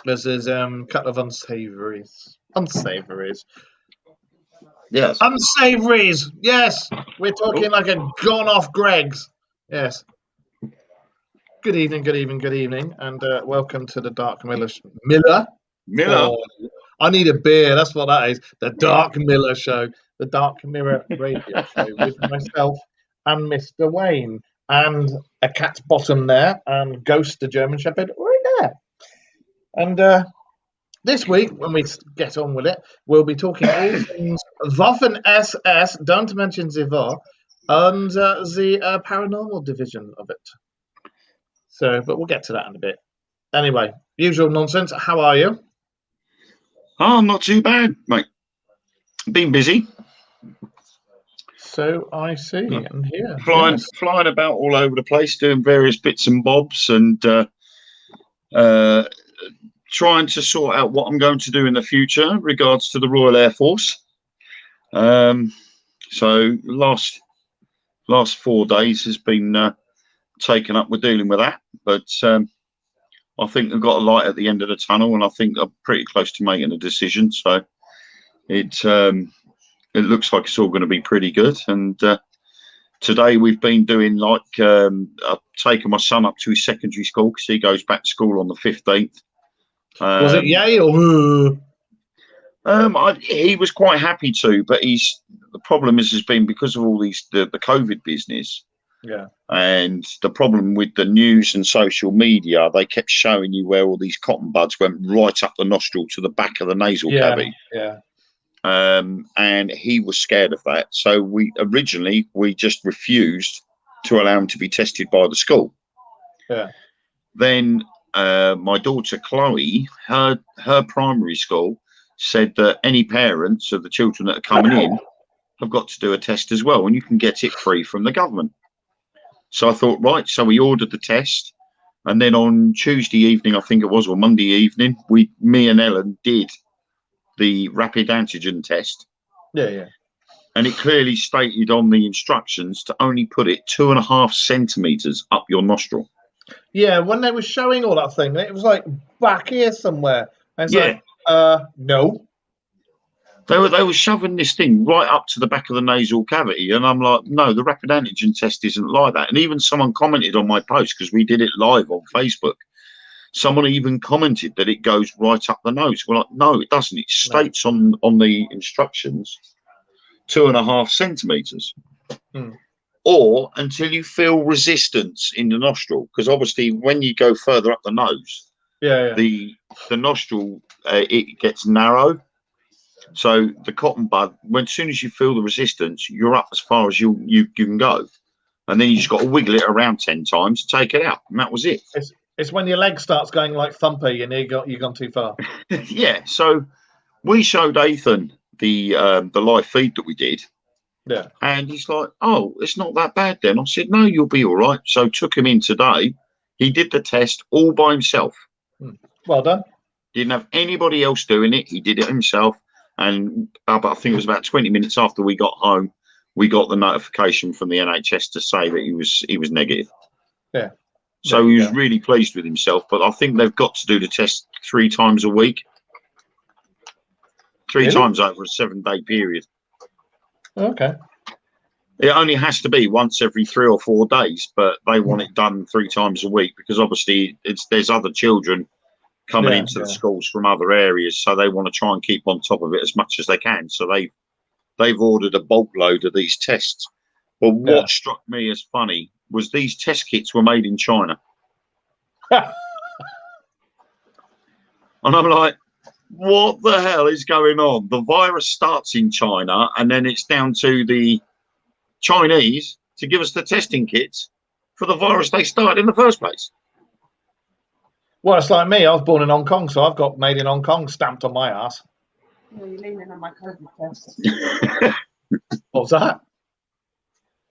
There's a couple of unsavouries. Unsavouries. Yes. Unsavouries! Yes! We're talking like a gone off Greg's. Yes. Good evening, good evening, good evening, and welcome to the Dark Miller. Miller. Or I need a beer. That's what that is. The Dark Miller Show, the Dark Mirror Radio Show, with myself and Mr. Wayne, and a cat's bottom there, and Ghost, the German Shepherd, right there. And this week, when we get on with it, we'll be talking all things Waffen SS. Don't mention the war, and the paranormal division of it. So, but we'll get to that in a bit. Anyway, usual nonsense. How are you? Oh, I'm not too bad, mate. Been busy. So I see, and here flying about all over the place, doing various bits and bobs, and trying to sort out what I'm going to do in the future in regards to the Royal Air Force. So last 4 days has been taken up with dealing with that, but I think I've got a light at the end of the tunnel, and I think I'm pretty close to making a decision. So it looks like it's all going to be pretty good. And today we've been doing I've taken my son up to his secondary school because he goes back to school on the 15th. Was it yay or? He was quite happy to, but the problem has been because of all the COVID business. Yeah. And the problem with the news and social media, they kept showing you where all these cotton buds went right up the nostril to the back of the nasal cavity. Yeah. And he was scared of that. So we just refused to allow him to be tested by the school. Yeah. Then my daughter Chloe, her primary school said that any parents of the children that are coming in have got to do a test as well, and you can get it free from the government. So I thought, right, so we ordered the test, and then on Tuesday evening, I think it was, or Monday evening, me and Ellen did the rapid antigen test. Yeah. And it clearly stated on the instructions to only put it 2.5 centimeters up your nostril. Yeah, when they were showing all that thing, it was like back here somewhere. And it's no. They were shoving this thing right up to the back of the nasal cavity, and I'm like, no, the rapid antigen test isn't like that. And even someone commented on my post, because we did it live on Facebook. Someone even commented that it goes right up the nose. Well, like, no, it doesn't. It states on the instructions 2.5 centimeters, or until you feel resistance in the nostril, because obviously when you go further up the nose, the nostril it gets narrow. So the cotton bud, as soon as you feel the resistance, you're up as far as you can go, and then you just got to wiggle it around 10 times to take it out, and that was it. It's when your leg starts going like thumpy and you've gone too far. Yeah. So we showed Ethan the live feed that we did. Yeah. And he's like, "Oh, it's not that bad then." I said, "No, you'll be all right." So took him in today. He did the test all by himself. Well done. Didn't have anybody else doing it. He did it himself. And I think it was about 20 minutes after we got home, we got the notification from the NHS to say that he was negative. Yeah. So he was really pleased with himself. But I think they've got to do the test 3 times a week. 3 times over a 7-day period. Okay. It only has to be once every 3 or 4 days, but they want it done 3 times a week because obviously there's other children coming into the schools from other areas, so they want to try and keep on top of it as much as they can. So they've ordered a bulk load of these tests. But what struck me as funny was these test kits were made in China. And I'm like, what the hell is going on? The virus starts in China, and then it's down to the Chinese to give us the testing kits for the virus they started in the first place. Well, it's like me. I was born in Hong Kong, so I've got made in Hong Kong stamped on my ass. You're leaning on my COVID test. What was that?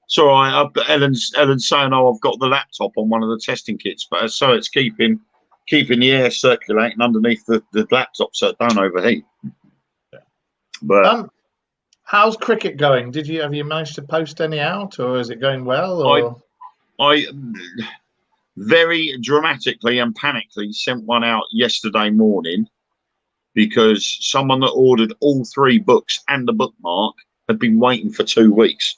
It's all right. Ellen's saying, "Oh, I've got the laptop on one of the testing kits, but so it's keeping the air circulating underneath the laptop so it don't overheat." Yeah. But how's cricket going? Have you managed to post any out, or is it going well? Or? very dramatically and panically sent one out yesterday morning because someone that ordered all 3 books and the bookmark had been waiting for 2 weeks.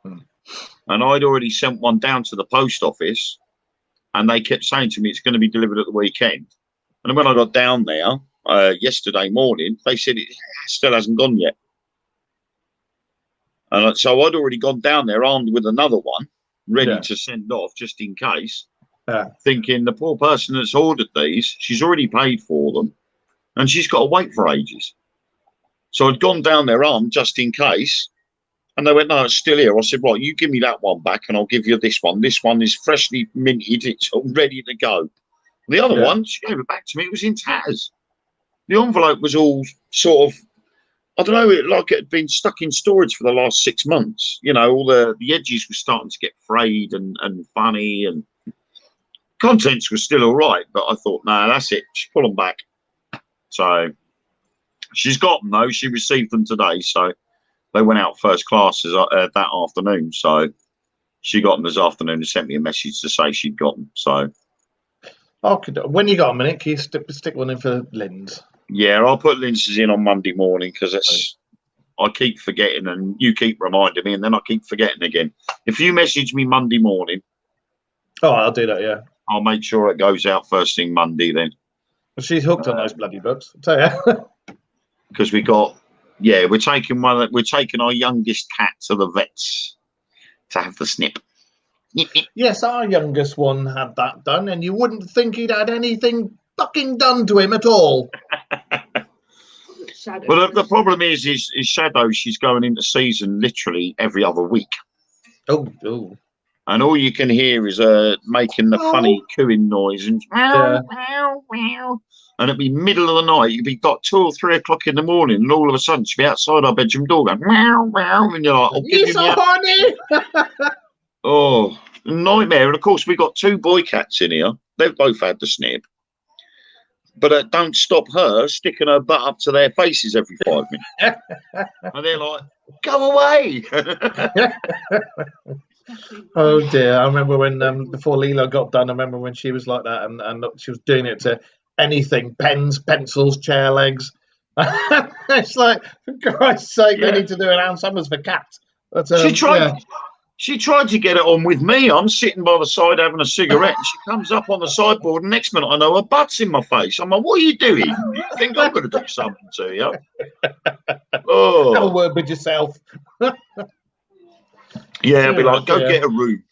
And I'd already sent one down to the post office, and they kept saying to me it's going to be delivered at the weekend. And when I got down there yesterday morning, they said it still hasn't gone yet. And so I'd already gone down there armed with another one, ready to send off just in case, thinking the poor person that's ordered these, she's already paid for them, and she's got to wait for ages. So I'd gone down there armed just in case, and they went, no, it's still here. I said, right, you give me that one back, and I'll give you this one. This one is freshly minted. It's all ready to go. The other one, she gave it back to me. It was in tatters. The envelope was all sort of, I don't know, like it had been stuck in storage for the last 6 months. You know, all the edges were starting to get frayed and funny, and contents were still all right. But I thought, no, that's it. Just pull them back. So she's got them, though. She received them today. So they went out first class that afternoon. So she got them this afternoon and sent me a message to say she'd got them. So. Okay, when you got a minute, can you stick one in for Lynn's? Yeah, I'll put Lindsay's in on Monday morning because I keep forgetting and you keep reminding me, and then I keep forgetting again. If you message me Monday morning, I'll do that. Yeah, I'll make sure it goes out first thing Monday then. She's hooked on those bloody books, I tell you. Because we're taking our youngest cat to the vets to have the snip. Yes, our youngest one had that done, and you wouldn't think he'd had anything fucking done to him at all. Well, the problem is Shadow. She's going into season literally every other week. Oh. And all you can hear is making the funny cooing noise and meow, meow, meow. And it'd be middle of the night. You'd be got 2 or 3 o'clock in the morning, and all of a sudden she'd be outside our bedroom door going meow, meow, and you're like, "Oh, you so horny!" Oh, nightmare. And of course, we've got 2 boy cats in here. They've both had the snip. But it don't stop her sticking her butt up to their faces every 5 minutes. And they're like, go away. Oh, dear. I remember when, before Leela got done, I remember when she was like that, and she was doing it to anything, pens, pencils, chair legs. It's like, for Christ's sake, they need to do an Ann Summers for cats. But, She tried to get it on with me. I'm sitting by the side having a cigarette, and she comes up on the sideboard, and next minute I know her butt's in my face. I'm like, what are you doing? You think I'm going to do something to you? Oh. Have a word with yourself. Yeah, I'll be like, go get a room.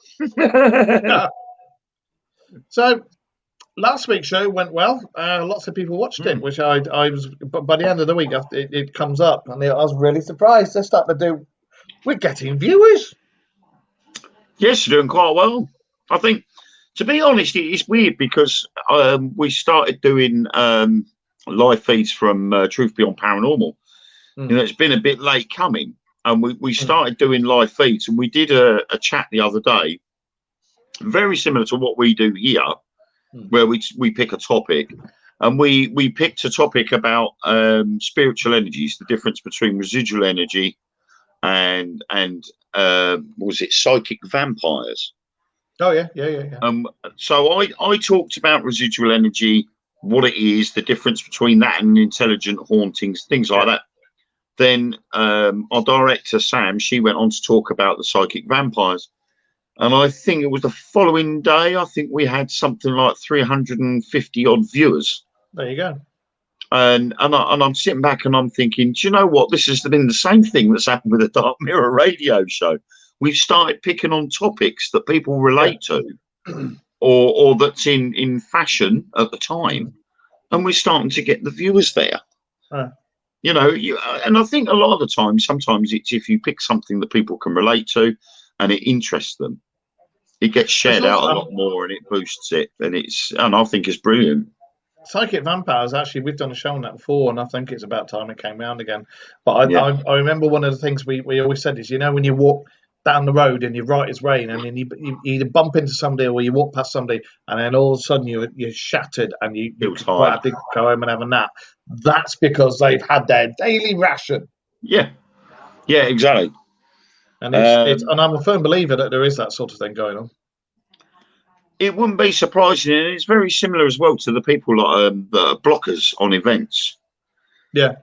So, last week's show went well. Lots of people watched it, which I was, but by the end of the week, it comes up, and I was really surprised. They're starting to do, we're getting viewers. Yes, you're doing quite well. I think, to be honest, it's weird because we started doing live feeds from Truth Beyond Paranormal. You know, it's been a bit late coming, and we started doing live feeds, and we did a chat the other day, very similar to what we do here, where we pick a topic, and we picked a topic about spiritual energies, the difference between residual energy and was it psychic vampires? Oh yeah. So I talked about residual energy, what it is, the difference between that and intelligent hauntings, things like that. Then our director Sam, she went on to talk about the psychic vampires, and I think it was the following day. I think we had something like 350 odd viewers. There you go. And I'm sitting back and I'm thinking, do you know what? This has been the same thing that's happened with the Dark Mirror radio show. We've started picking on topics that people relate to, or that's in fashion at the time, and we're starting to get the viewers there. You know, and I think a lot of the time, sometimes it's if you pick something that people can relate to, and it interests them, it gets shared out a lot more, and it boosts it, and I think it's brilliant. Psychic vampires, actually, we've done a show on that before, and I think it's about time it came round again. But I remember one of the things we always said is, you know, when you walk down the road and you're right as rain, and then you either bump into somebody or you walk past somebody, and then all of a sudden you're shattered and you quite have to go home and have a nap. That's because they've had their daily ration. Yeah, exactly. And and I'm a firm believer that there is that sort of thing going on. It wouldn't be surprising, and it's very similar as well to the people that are blockers on events. Yeah,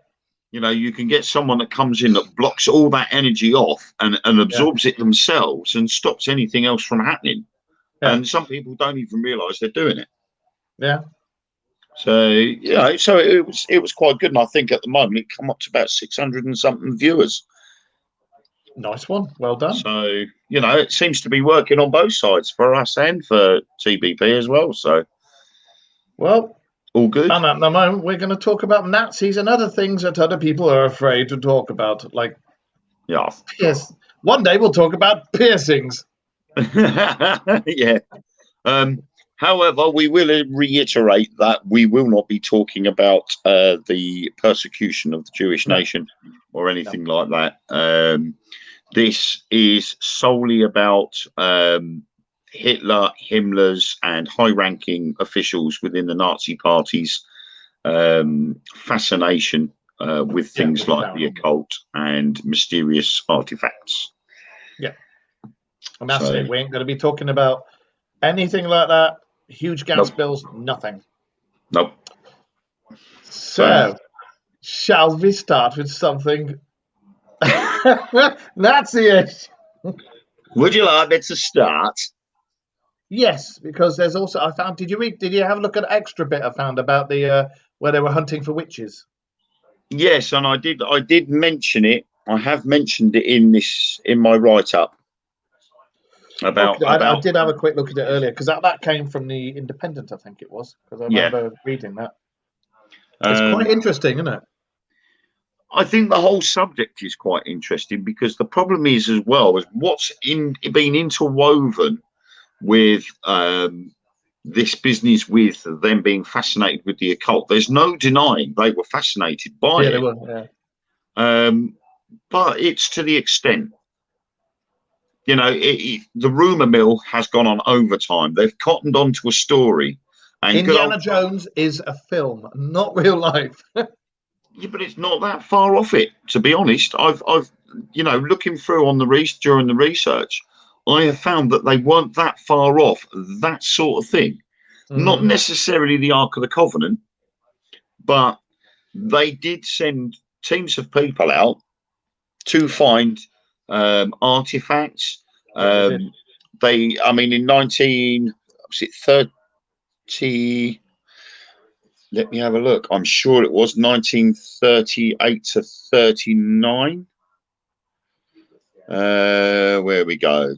You know, you can get someone that comes in that blocks all that energy off and yeah, absorbs it themselves and stops anything else from happening. yeah, And some people don't even realise they're doing it. yeah. So yeah, so it was quite good, and I think at the moment it come up to about 600 and something viewers. Nice one. Well done. So it seems to be working on both sides for us and for TBP as well. So Well, all good. and at the moment, we're going to talk about Nazis and other things that other people are afraid to talk about, like Yeah. One day we'll talk about piercings. Yeah. However, we will reiterate that we will not be talking about the persecution of the Jewish nation or anything like that. This is solely about Hitler, Himmler's, and high-ranking officials within the Nazi party's fascination with things like the occult and mysterious artifacts. Yeah. And that's it. We ain't going to be talking about anything like that. Huge gas bills, nothing. Nope. So, shall we start with something Nazi-ish? Would you like me to start? Yes, because there's also I found. Did you have a look at an extra bit I found about the where they were hunting for witches? Yes, and I did mention it. I have mentioned it in my write-up about I did have a quick look at it earlier because that came from the Independent, I think it was, because I remember reading that. It's quite interesting, isn't it? I think the whole subject is quite interesting because the problem is as well as what's been interwoven with this business with them being fascinated with the occult. There's no denying they were fascinated by it. They were, yeah. But it's to the extent, the rumor mill has gone on overtime. They've cottoned onto a story. And Indiana Jones is a film, not real life. Yeah, but it's not that far off it, to be honest. I've looking through on during the research, I have found that they weren't that far off that sort of thing. Not necessarily the Ark of the Covenant, but they did send teams of people out to find artifacts. In 1930. Let me have a look. I'm sure it was 1938 to 39. Where we go.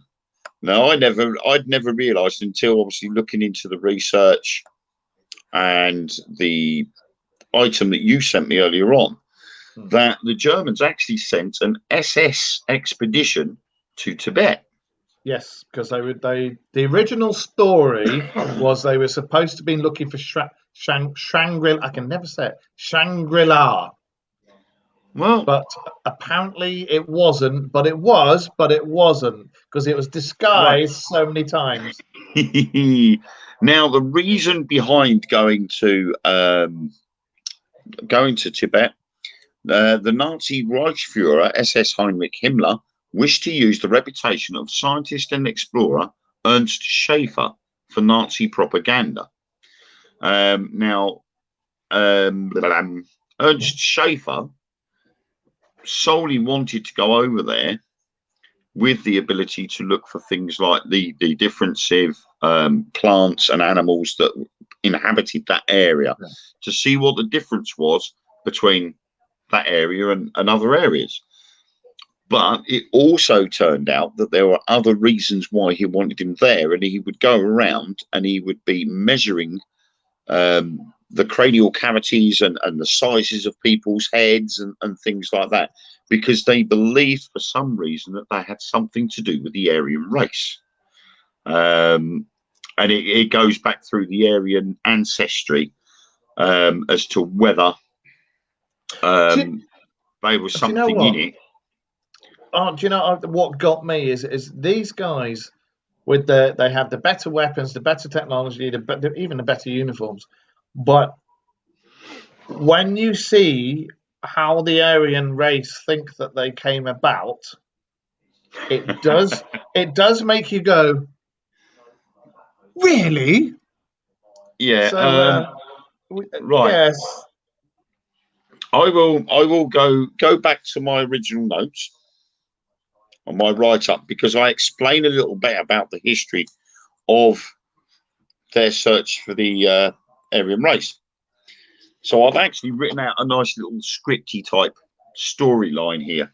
No, I'd never realised until obviously looking into the research and the item that you sent me earlier on, that the Germans actually sent an SS expedition to Tibet. Yes, because the original story was they were supposed to be looking for Shangri-La. I can never say it. Shangri-La. Well, but apparently it wasn't. But it was. But it wasn't because it was disguised so many times. Now, the reason behind going to Tibet, the Nazi Reichsfuhrer SS Heinrich Himmler wished to use the reputation of scientist and explorer Ernst Schaefer for Nazi propaganda. Ernst Schaefer solely wanted to go over there with the ability to look for things like the differentive plants and animals that inhabited that area, to see what the difference was between that area and other areas. But it also turned out that there were other reasons why he wanted him there, and he would go around and he would be measuring the cranial cavities and the sizes of people's heads and things like that, because they believed for some reason that they had something to do with the Aryan race. And it goes back through the Aryan ancestry as to whether they were something in it. Oh, do you know what got me is these guys with they have the better weapons, the better technology, even the better uniforms. But when you see how the Aryan race think that they came about, it does make you go, Really? Yeah. So, right. yes. I will go back to my original notes on my write-up, because I explain a little bit about the history of their search for the Aryan race. So I've actually written out a nice little scripty type storyline here.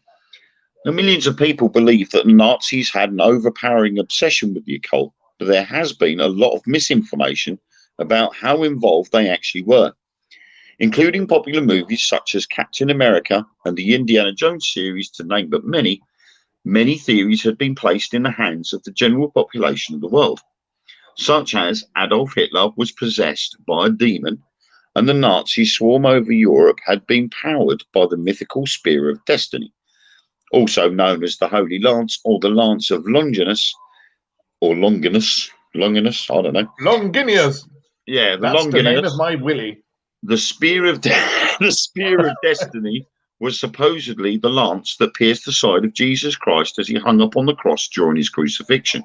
Now, millions of people believe that the Nazis had an overpowering obsession with the occult, but there has been a lot of misinformation about how involved they actually were, including popular movies such as Captain America and the Indiana Jones series, to name but many. Many theories had been placed in the hands of the general population of the world, such as Adolf Hitler was possessed by a demon, and the Nazi swarm over Europe had been powered by the mythical Spear of Destiny, also known as the Holy Lance or the Lance of Longinus, or Longinus, I don't know. Longinus. Yeah, the That's the name of Longinus. my willy. The Spear of the Spear of Destiny was supposedly the lance that pierced the side of Jesus Christ as he hung up on the cross during his crucifixion.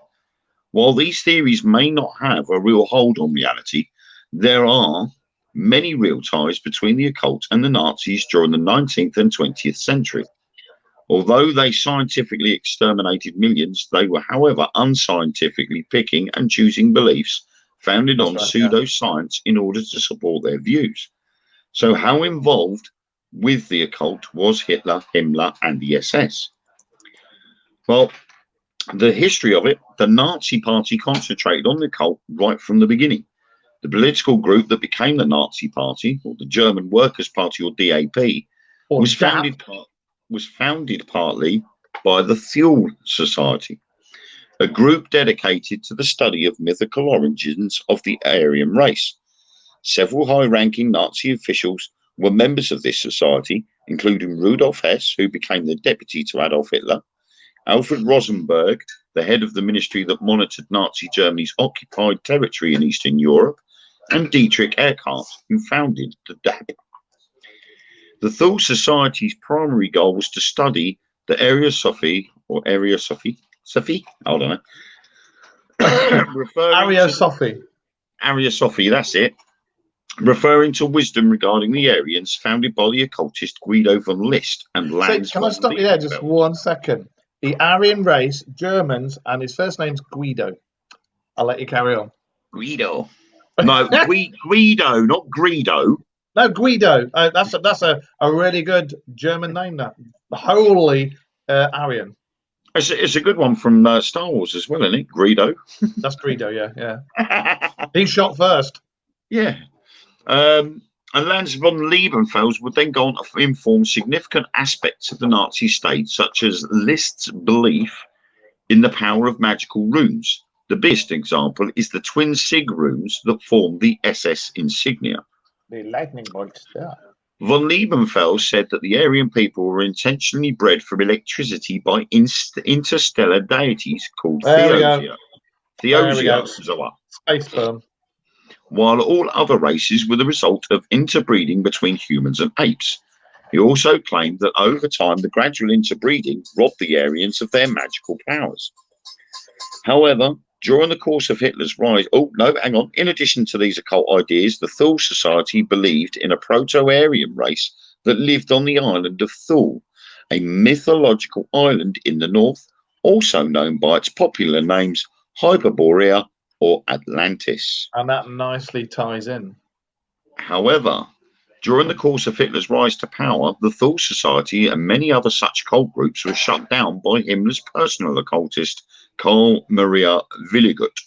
While these theories may not have a real hold on reality, there are many real ties between the occult and the Nazis during the 19th and 20th century. Although they scientifically exterminated millions, they were, however, unscientifically picking and choosing beliefs founded on pseudoscience in order to support their views. So how involved with the occult was Hitler, Himmler, and the SS? Well, the history of it, the Nazi Party concentrated on the occult right from the beginning. The political group that became the Nazi Party, or the German Workers' Party, or DAP, was founded partly by the Thule Society, a group dedicated to the study of mythical origins of the Aryan race. Several high-ranking Nazi officials were members of this society, including Rudolf Hess, who became the deputy to Adolf Hitler, Alfred Rosenberg, the head of the ministry that monitored Nazi Germany's occupied territory in Eastern Europe, and Dietrich Eckart, who founded the DAP. The Thule Society's primary goal was to study the Ariosophy, I don't know. Ariosophy, that's it. Referring to wisdom regarding the Aryans founded by the occultist Guido von List and Lanz. Can I stop you there just 1 second? The Aryan race, Germans, and his first name's Guido. I'll let you carry on. Guido. No, Guido, not Greedo. No, Guido. That's a really good German name. That Holy Aryan. It's a good one from Star Wars as well, isn't it? Greedo. That's Greedo. Yeah. He shot first. Yeah. And Lanz von Liebenfels would then go on to inform significant aspects of the Nazi state, such as List's belief in the power of magical runes. The biggest example is the twin sig runes that form the SS insignia. The lightning bolts, yeah. Von Liebenfels said that the Aryan people were intentionally bred for electricity by interstellar deities called Theosia. Space sperm. While all other races were the result of interbreeding between humans and apes. He also claimed that over time the gradual interbreeding robbed the Aryans of their magical powers. However, during the course of Hitler's rise, in addition to these occult ideas, the Thule Society believed in a proto-Aryan race that lived on the island of Thule, a mythological island in the north, also known by its popular names Hyperborea or Atlantis. And that nicely ties in. However, during the course of Hitler's rise to power, the Thule Society and many other such cult groups were shut down by Himmler's personal occultist, Karl Maria Willigut.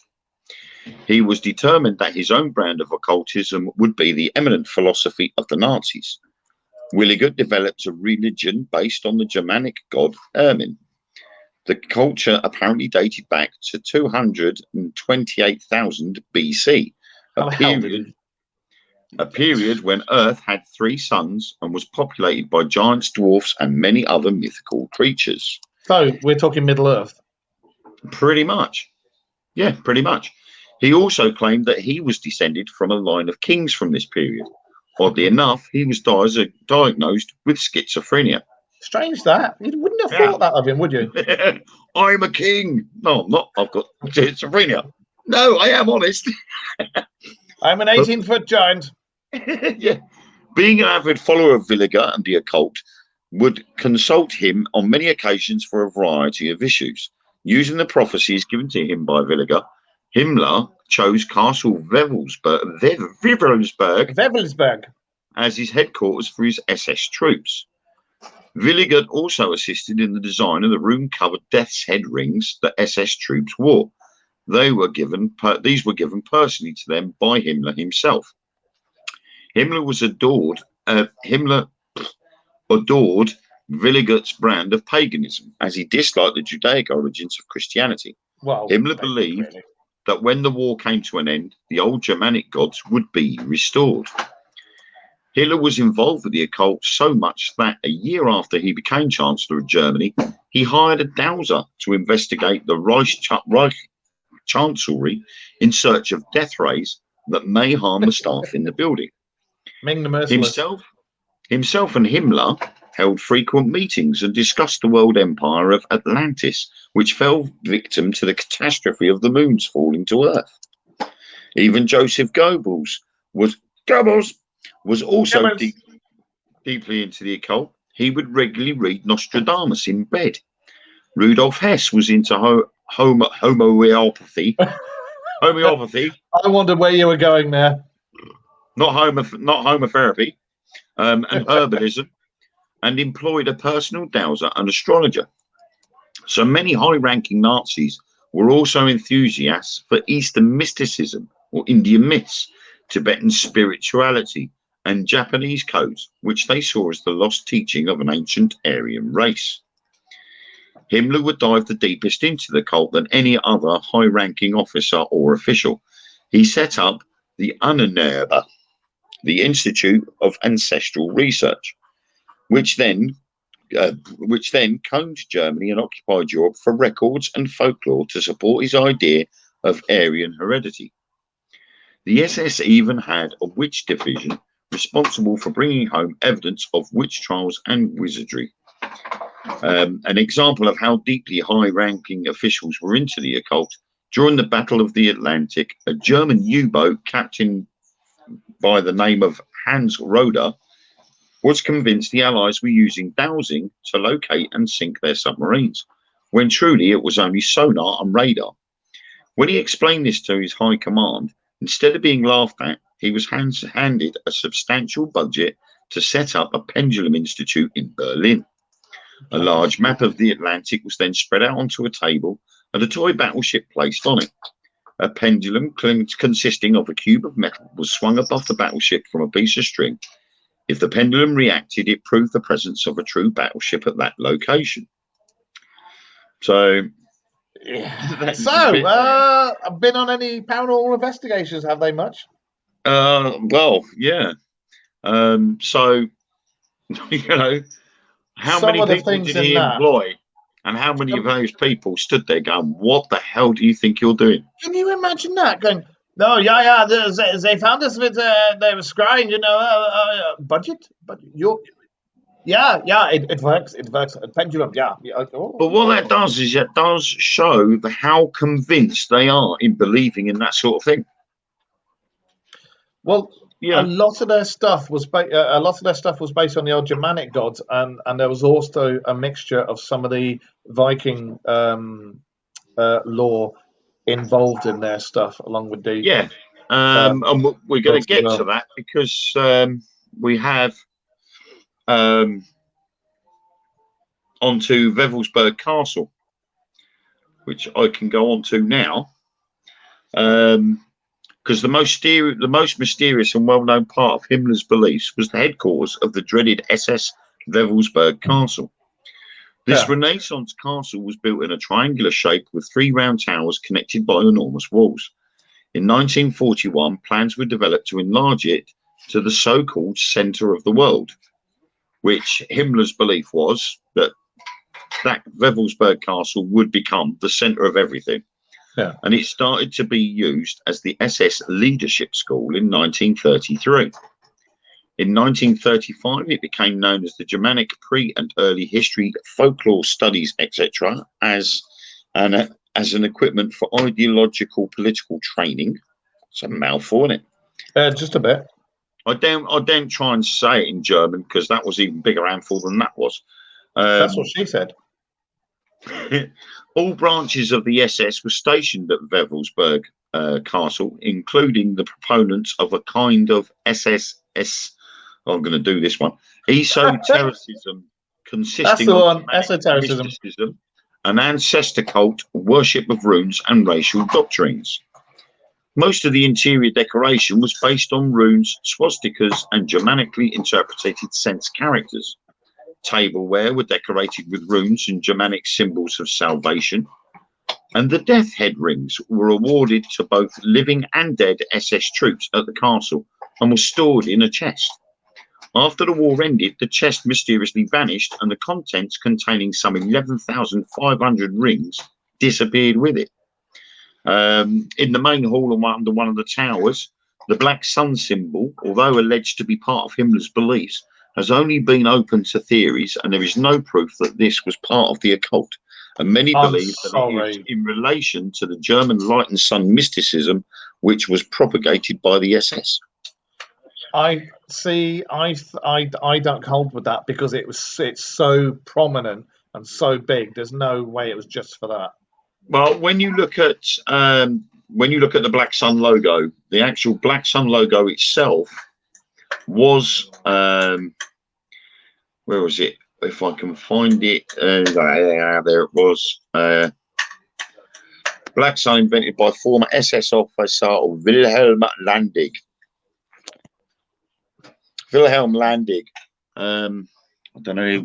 He was determined that his own brand of occultism would be the eminent philosophy of the Nazis. Willigut developed a religion based on the Germanic god Ermin. The culture apparently dated back to 228,000 BC, a period when Earth had 3 suns and was populated by giants, dwarfs, and many other mythical creatures. So we're talking Middle Earth. Pretty much. Yeah, pretty much. He also claimed that he was descended from a line of kings from this period. Oddly enough, he was diagnosed with schizophrenia. Strange that. You wouldn't have thought that of him, would you? I'm a king. No, I'm not. I've got schizophrenia. No, I am honest. I'm an 18-foot giant. Yeah. Being an avid follower of Villiger and the occult, would consult him on many occasions for a variety of issues. Using the prophecies given to him by Villiger, Himmler chose Castle Wewelsberg. as his headquarters for his SS troops. Villiger also assisted in the design of the rune-covered death's head rings that SS troops wore. These were given personally to them by Himmler himself. Himmler adored Villiger's brand of paganism, as he disliked the Judaic origins of Christianity. Well, Himmler believed that when the war came to an end, the old Germanic gods would be restored. Hitler was involved with the occult so much that a year after he became Chancellor of Germany, he hired a dowser to investigate the Reich Chancellery in search of death rays that may harm the staff in the building. Ming the Merciless. Himself and Himmler held frequent meetings and discussed the world empire of Atlantis, which fell victim to the catastrophe of the moons falling to Earth. Even Joseph Goebbels was also deeply into the occult. He would regularly read Nostradamus in bed. Rudolf Hess was into homeopathy. Homeopathy. I wondered where you were going there. Not homotherapy, and herbalism, and employed a personal dowser and astrologer. So many high-ranking Nazis were also enthusiasts for Eastern mysticism or Indian myths, Tibetan spirituality, and Japanese codes, which they saw as the lost teaching of an ancient Aryan race. Himmler would dive the deepest into the cult than any other high-ranking officer or official. He set up the Ahnenerbe, the Institute of Ancestral Research, which then combed Germany and occupied Europe for records and folklore to support his idea of Aryan heredity. The SS even had a witch division responsible for bringing home evidence of witch trials and wizardry. An example of how deeply high-ranking officials were into the occult: during the Battle of the Atlantic, a German U-boat captain by the name of Hans Roeder was convinced the Allies were using dowsing to locate and sink their submarines, when truly it was only sonar and radar. When he explained this to his high command, instead of being laughed at, he was handed a substantial budget to set up a pendulum institute in Berlin. A large map of the Atlantic was then spread out onto a table and a toy battleship placed on it. A pendulum consisting of a cube of metal was swung above the battleship from a piece of string. If the pendulum reacted, it proved the presence of a true battleship at that location. So, I've been on any paranormal investigations, have they much? Well, yeah. So, you know, how many people did he employ? And how many of those people stood there going, what the hell do you think you're doing? Can you imagine that? Going, no, yeah, they found us with, they were scrying, budget? But it works. It works. A pendulum, yeah. Oh. But what that does is it does show how convinced they are in believing in that sort of thing. Well, yeah. A lot of their stuff was based on the old Germanic gods, and there was also a mixture of some of the Viking lore involved in their stuff, along with the and we're going to get to that because we have onto Wewelsberg Castle, which I can go on to now. Because the most mysterious and well-known part of Himmler's beliefs was the headquarters of the dreaded SS Wewelsberg Castle. This Renaissance castle was built in a triangular shape with 3 round towers connected by enormous walls. In 1941, plans were developed to enlarge it to the so-called centre of the world, which Himmler's belief was that Wewelsberg Castle would become the centre of everything. Yeah. And it started to be used as the SS Leadership School in 1933. In 1935, it became known as the Germanic Pre- and Early History, Folklore Studies, etc., and as an equipment for ideological political training. It's a mouthful, isn't it? Just a bit. I don't try and say it in German because that was even bigger handful than that was. That's what she said. All branches of the SS were stationed at Wewelsburg Castle, including the proponents of a kind of SSS. I'm going to do this one. Esotericism, consisting the of one, esotericism. mysticism, an ancestor cult, worship of runes, and racial doctrines. Most of the interior decoration was based on runes, swastikas, and Germanically interpreted sense characters. Tableware were decorated with runes and Germanic symbols of salvation, and the death head rings were awarded to both living and dead SS troops at the castle and were stored in a chest. After the war ended, the chest mysteriously vanished, and the contents, containing some 11,500 rings, disappeared with it. In the main hall under one of the towers, the black sun symbol, although alleged to be part of Himmler's beliefs, has only been open to theories, and there is no proof that this was part of the occult. And many believe that it is in relation to the German light and sun mysticism, which was propagated by the SS. I don't hold with that because it's so prominent and so big. There's no way it was just for that. Well, when you look at the Black Sun logo, the actual Black Sun logo itself was where was it? If I can find it, there it was. Black Sun invented by former SS officer Wilhelm Landig. Wilhelm Landig. I don't know.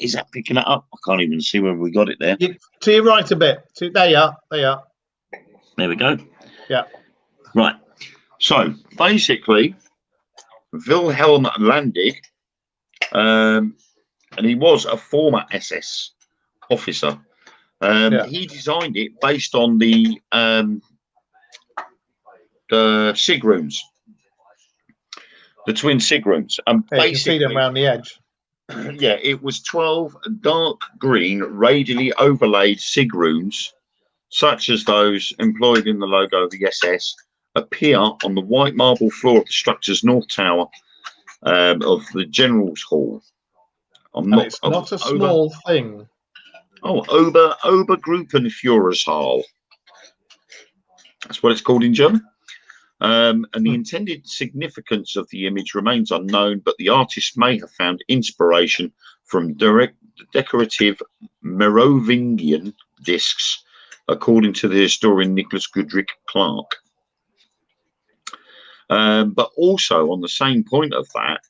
Is that picking it up? I can't even see whether we got it there. To your right a bit. There you are. There we go. Yeah. Right. So basically, Wilhelm Landig, and he was a former SS officer. He designed it based on the SIG runes, the twin SIG runes, and you can see them around the edge. Yeah, it was 12 dark green radially overlaid SIG runes, such as those employed in the logo of the SS, appear on the white marble floor of the structure's north tower of the General's Hall. It's not a small thing. Oh, Obergruppenführersaal. That's what it's called in German. And the intended significance of the image remains unknown, but the artist may have found inspiration from decorative Merovingian discs, according to the historian Nicholas Goodrick Clark. But also on the same point of that,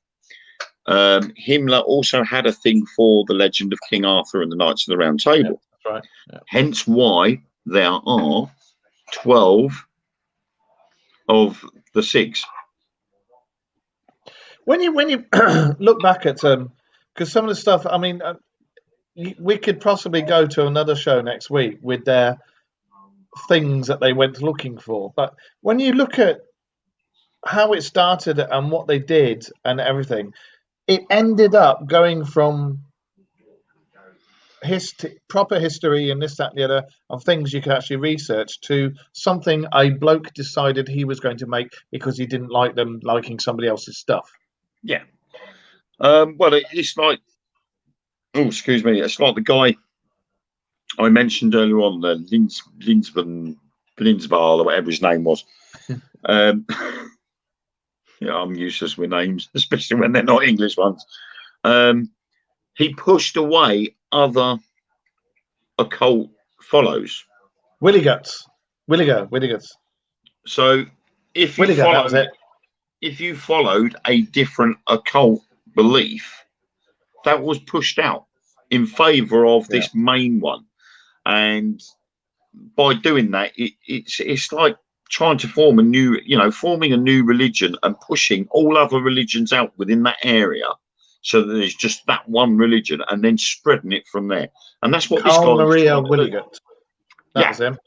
Himmler also had a thing for the legend of King Arthur and the Knights of the Round Table. Yeah, that's right. Yeah. Hence why there are 12 of the SIGs. When you look back at because some of the stuff, I mean, we could possibly go to another show next week with their things that they went looking for. But when you look at how it started and what they did and everything, it ended up going from proper history and this, that, and the other of things you could actually research to something a bloke decided he was going to make because he didn't like them liking somebody else's stuff. Yeah. Well, it's like, excuse me, it's like the guy I mentioned earlier on, Linsval or whatever his name was. Yeah, I'm useless with names, especially when they're not English ones. He pushed away other occult follows. Williguts. So if you followed a different occult belief, that was pushed out in favour of this main one. And by doing that, it's like trying to form forming a new religion and pushing all other religions out within that area, so that there's just that one religion, and then spreading it from there. And that's what this guy Maria Willigut. That was him.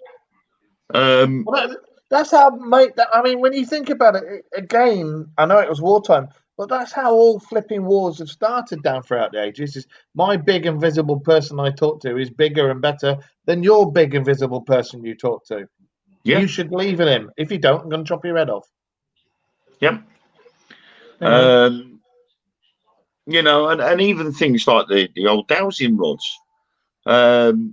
That's how, mate. I mean, when you think about it, again, I know it was wartime, But that's how all flipping wars have started down throughout the ages. Is my big invisible person I talk to is bigger and better than your big invisible person you talk to. Yeah. You should believe in him. If you don't, I'm going to chop your head off. Yep. You know? You know, and even things like the old dowsing rods. The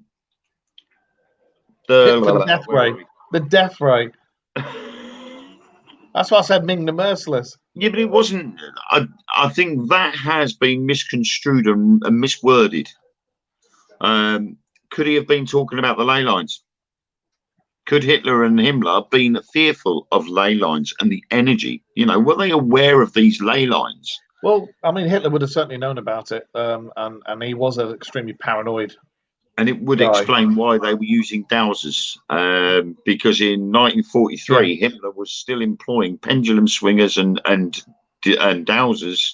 The death where ray. are we? The death ray. That's why I said Ming the Merciless. Yeah, but it wasn't. I think that has been misconstrued and misworded. Could he have been talking about the ley lines? Could Hitler and Himmler have been fearful of ley lines and the energy? You know, were they aware of these ley lines? Well, I mean, Hitler would have certainly known about it, and he was an extremely paranoid. And it would guy. explain why they were using dowsers, because in 1943, Himmler was still employing pendulum swingers and dowsers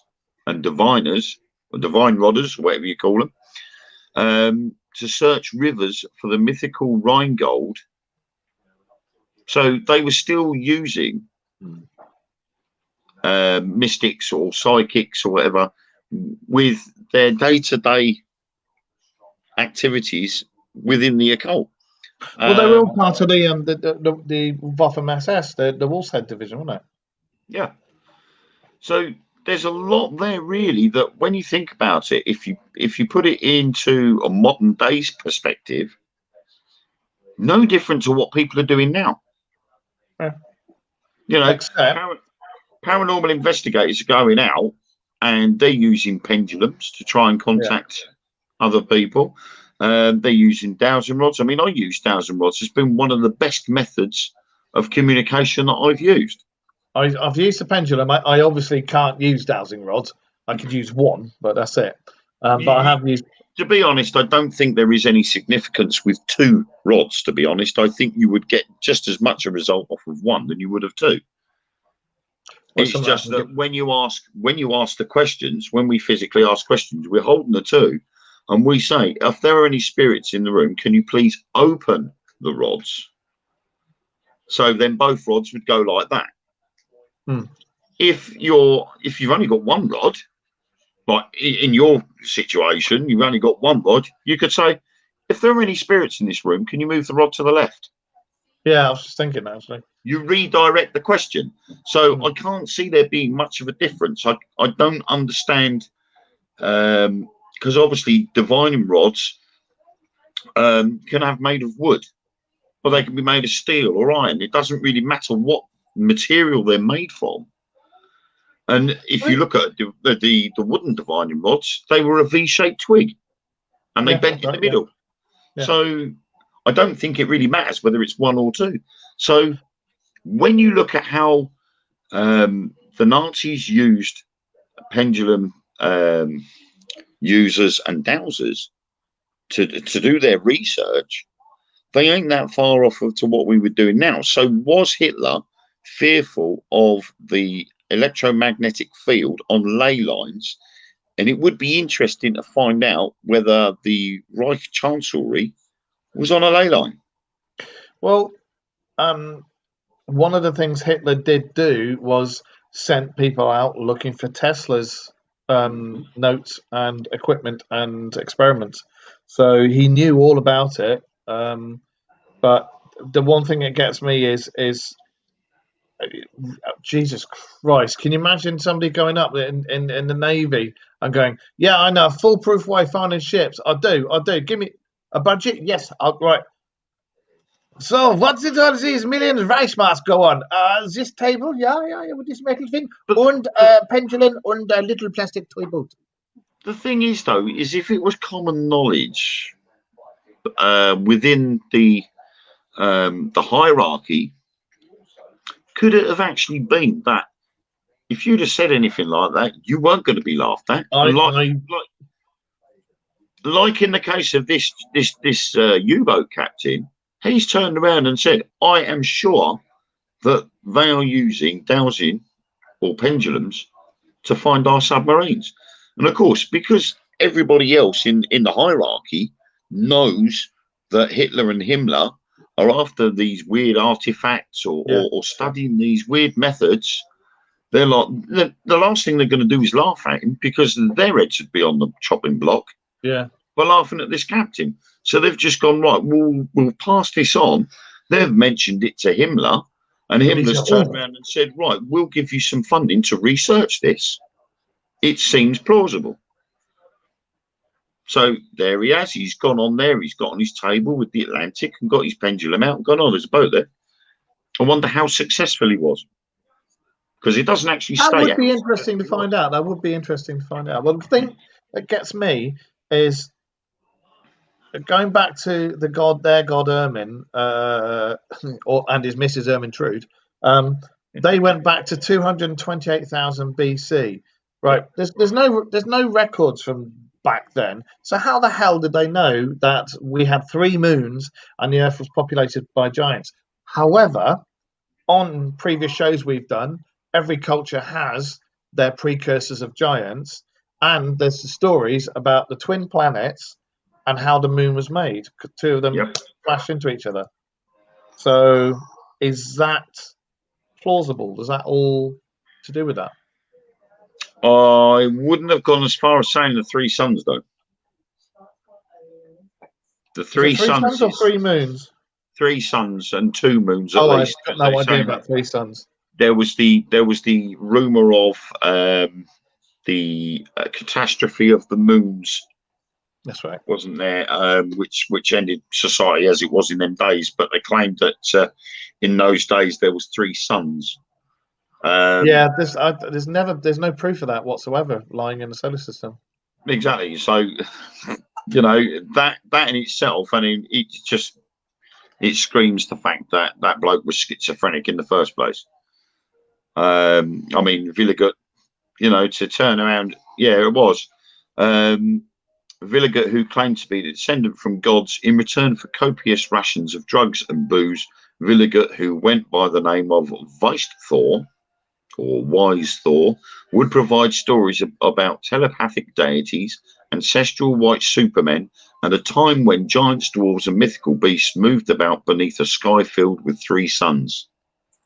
and diviners, or divine rodders, whatever you call them, to search rivers for the mythical Rheingold. So they were still using mystics or psychics or whatever with their day-to-day activities within the occult. Well, they were all part of the Waffen SS, the Wolfshead division, wasn't it? Yeah. So there's a lot there, really, that when you think about it, if you put it into a modern day's perspective, no different to what people are doing now. Yeah. You know, Except paranormal investigators are going out and they're using pendulums to try and contact other people. They're using dowsing rods. I mean, I use dowsing rods. It's been one of the best methods of communication that I've used. I've used the pendulum. I obviously can't use dowsing rods. I could use one, but that's it. But I have used. To be honest, I don't think there is any significance with two rods. To be honest, I think you would get just as much a result off of one than you would of two. Well, It's just that when you ask the questions, when we physically ask questions, we're holding the two, and we say, if there are any spirits in the room, can you please open the rods? So then both rods would go like that. If you've only got one rod, like in your situation, you've only got one rod, you could say, if there are any spirits in this room, can you move the rod to the left? Yeah, I was just thinking that, actually. You redirect the question. So I can't see there being much of a difference. I don't understand, because obviously divining rods can have made of wood, or they can be made of steel or iron. It doesn't really matter what material they're made from. And if you look at the wooden divining rods, they were a V-shaped twig, and they bent in the middle. Yeah. So I don't think it really matters whether it's one or two. So when you look at how the Nazis used pendulum users and dowsers to do their research, they ain't that far off to what we were doing now. So was Hitler fearful of the electromagnetic field on ley lines? And it would be interesting to find out whether the Reich Chancellery was on a ley line. Well, one of the things Hitler did do was sent people out looking for Tesla's notes and equipment and experiments. So he knew all about it. But the one thing that gets me is Jesus Christ, can you imagine somebody going up in the Navy and going, yeah, I know a foolproof way of finding ships. I do. Give me a budget. Yes, right. So what did all these million Reichsmarks go on? This table, yeah, with this metal thing, and pendulum and a little plastic toy boat. The thing is, though, is if it was common knowledge within the hierarchy, could it have actually been that if you'd have said anything like that, you weren't going to be laughed at? Like in the case of this U-boat captain, he's turned around and said, I am sure that they are using dowsing or pendulums to find our submarines. And of course, because everybody else in the hierarchy knows that Hitler and Himmler are after these weird artifacts or studying these weird methods, They're like the last thing they're going to do is laugh at him because their heads would be on the chopping block. Yeah. We're laughing at this captain. So they've just gone, right, we'll pass this on. They've mentioned it to Himmler, and Himmler's turned around and said, right, we'll give you some funding to research this. It seems plausible. So there he has. He's gone on there. He's got on his table with the Atlantic and got his pendulum out and gone, oh, there's a boat there. I wonder how successful he was. Because it doesn't actually That stay. would be interesting to find out. That would be interesting to find out. Well, the thing that gets me is going back to their god Ermin, and his Mrs. Ermintrude. They went back to 228,000 BC. Right. There's no records from back then. So how the hell did they know that we had 3 moons and the Earth was populated by giants? However, on previous shows we've done, every culture has their precursors of giants, and there's the stories about the twin planets and how the moon was made. 2 of them flash into each other. So is that plausible? Does that all to do with that? I wouldn't have gone as far as saying the 3 suns, though. The 3 suns or 3 moons? 3 suns and 2 moons at least. I've got no idea about 3 suns. There was the rumor of the catastrophe of the moons. That's right. Wasn't there? Which ended society as it was in them days. But they claimed that in those days there was 3 suns. There's no proof of that whatsoever lying in the solar system. Exactly. So you know that in itself, I mean, it screams the fact that that bloke was schizophrenic in the first place. I mean, Villigut, you know, to turn around, it was. Villigut, who claimed to be the descendant from gods, in return for copious rations of drugs and booze, Villigut, who went by the name of Weist Thor, or Wise Thor, would provide stories about telepathic deities, ancestral white supermen, and a time when giants, dwarves, and mythical beasts moved about beneath a sky filled with 3 suns.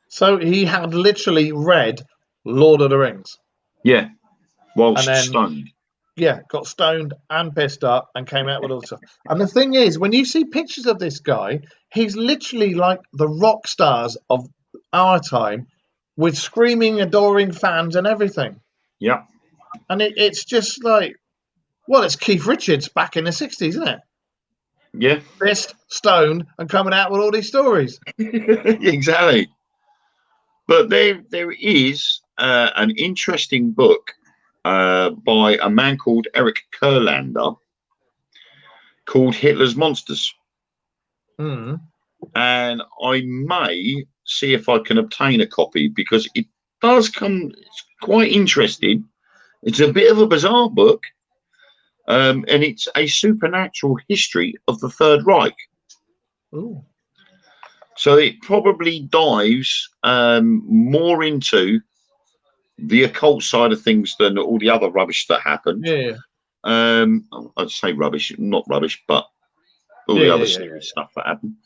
So he had literally read Lord of the Rings. Yeah, whilst stoned. Yeah, got stoned and pissed up and came out with all the stuff. And the thing is, when you see pictures of this guy, he's literally like the rock stars of our time with screaming, adoring fans and everything. Yeah. And it's just like, well, it's Keith Richards back in the 60s, isn't it? Yeah. Pissed, stoned, and coming out with all these stories. Exactly. But there is an interesting book by a man called Eric Kurlander called Hitler's Monsters. Mm. And I may see if I can obtain a copy because it does come, it's quite interesting. It's a bit of a bizarre book, and it's a supernatural history of the Third Reich. Ooh. So it probably dives more into the occult side of things than all the other rubbish that happened. Yeah. I'd say rubbish, not rubbish, but all the other serious stuff that happened.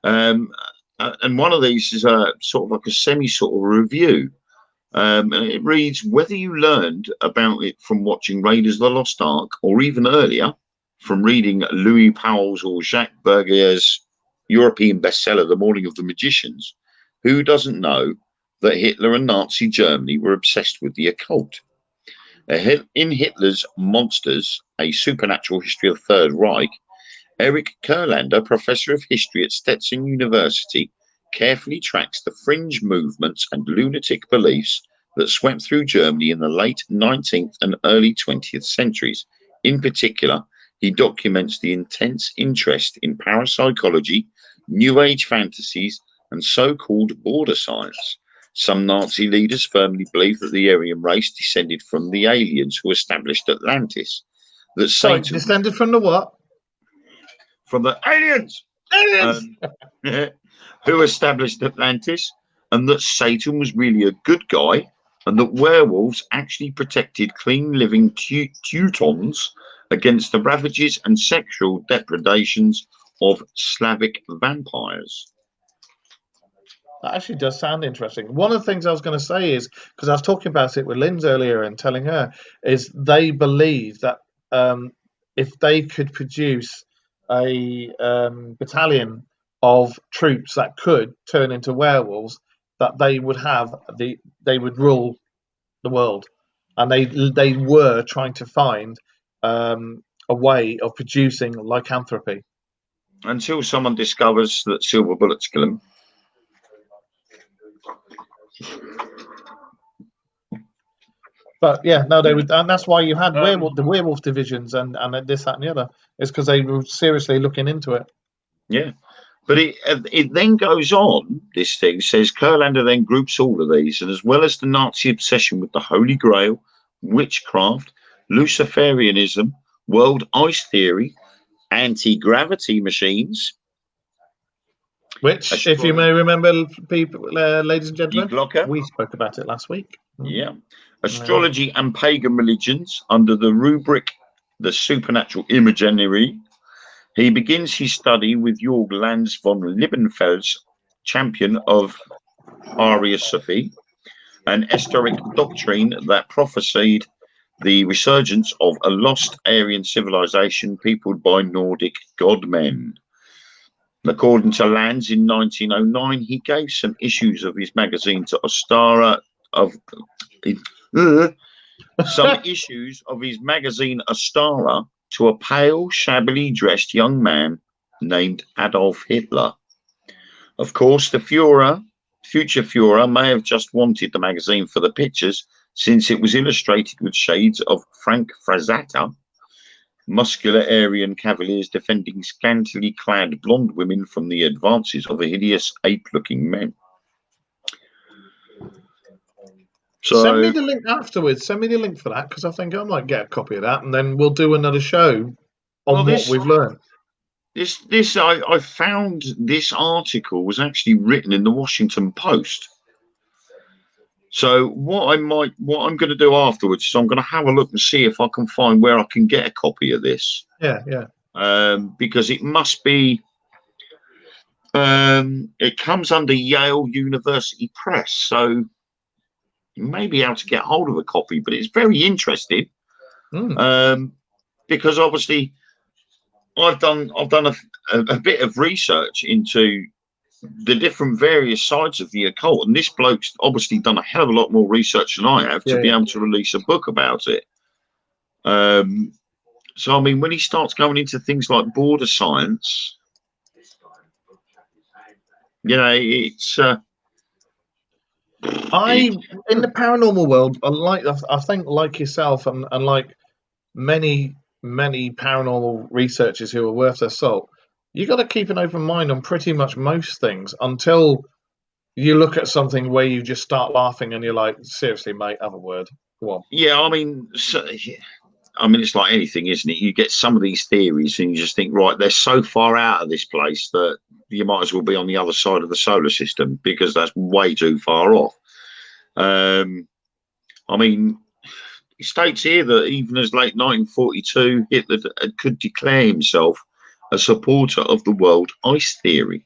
And one of these is a sort of like a semi sort of review. And it reads, whether you learned about it from watching Raiders of the Lost Ark or even earlier from reading Louis Powell's or Jacques Berger's European bestseller, The Morning of the Magicians, who doesn't know that Hitler and Nazi Germany were obsessed with the occult? In Hitler's Monsters, A Supernatural History of the Third Reich, Eric Kurlander, professor of history at Stetson University, carefully tracks the fringe movements and lunatic beliefs that swept through Germany in the late 19th and early 20th centuries. In particular, he documents the intense interest in parapsychology, New Age fantasies, and so-called border science. Some Nazi leaders firmly believe that the Aryan race descended from the aliens who established Atlantis. That Satan descended from the what? From the aliens! Aliens! Who established Atlantis, and that Satan was really a good guy, and that werewolves actually protected clean living Teutons against the ravages and sexual depredations of Slavic vampires. That actually does sound interesting. One of the things I was going to say is, because I was talking about it with Linz earlier and telling her, is they believe that if they could produce a battalion of troops that could turn into werewolves, that they would rule the world, and they were trying to find a way of producing lycanthropy. Until someone discovers that silver bullets kill them. But yeah, no, they would, and that's why you had the werewolf divisions and this, that, and the other. Is because they were seriously looking into it. Yeah, but it then goes on. This thing says Kurlander then groups all of these, and as well as the Nazi obsession with the Holy Grail, witchcraft, Luciferianism, world ice theory, anti-gravity machines. Which, if you may remember, people, ladies and gentlemen, we spoke about it last week. Yeah. Astrology and pagan religions under the rubric the supernatural imaginary. He begins his study with Jorg Lanz von Liebenfeld's champion of Ariosophy, an esoteric doctrine that prophesied the resurgence of a lost Aryan civilization peopled by Nordic godmen. According to Lanz, in 1909, he gave some issues of his magazine to Astara some issues of his magazine Astara to a pale, shabbily dressed young man named Adolf Hitler. Of course, the future Führer may have just wanted the magazine for the pictures, since it was illustrated with shades of Frank Frazetta, muscular Aryan cavaliers defending scantily clad blonde women from the advances of a hideous ape-looking men. So, send me the link afterwards. Send me the link for that, because I think I might get a copy of that, and then we'll do another show on what we've learned. I found this article was actually written in the Washington Post. So what I'm going to do afterwards is I'm going to have a look and see if I can find where I can get a copy of this. Yeah. Because it must be. It comes under Yale University Press, so you may be able to get hold of a copy. But it's very interesting, because obviously I've done a bit of research into the different various sides of the occult, and this bloke's obviously done a hell of a lot more research than I have to be able to release a book about it. So I mean, when he starts going into things like border science, it's in the paranormal world, I think like yourself and like many paranormal researchers who are worth their salt, you got to keep an open mind on pretty much most things until you look at something where you just start laughing and you're like, seriously, mate, have a word. Go on. Yeah, I mean, it's like anything, isn't it? You get some of these theories and you just think, right, they're so far out of this place that you might as well be on the other side of the solar system, because that's way too far off. I mean, it states here that even as late 1942, Hitler could declare himself a supporter of the world ice theory.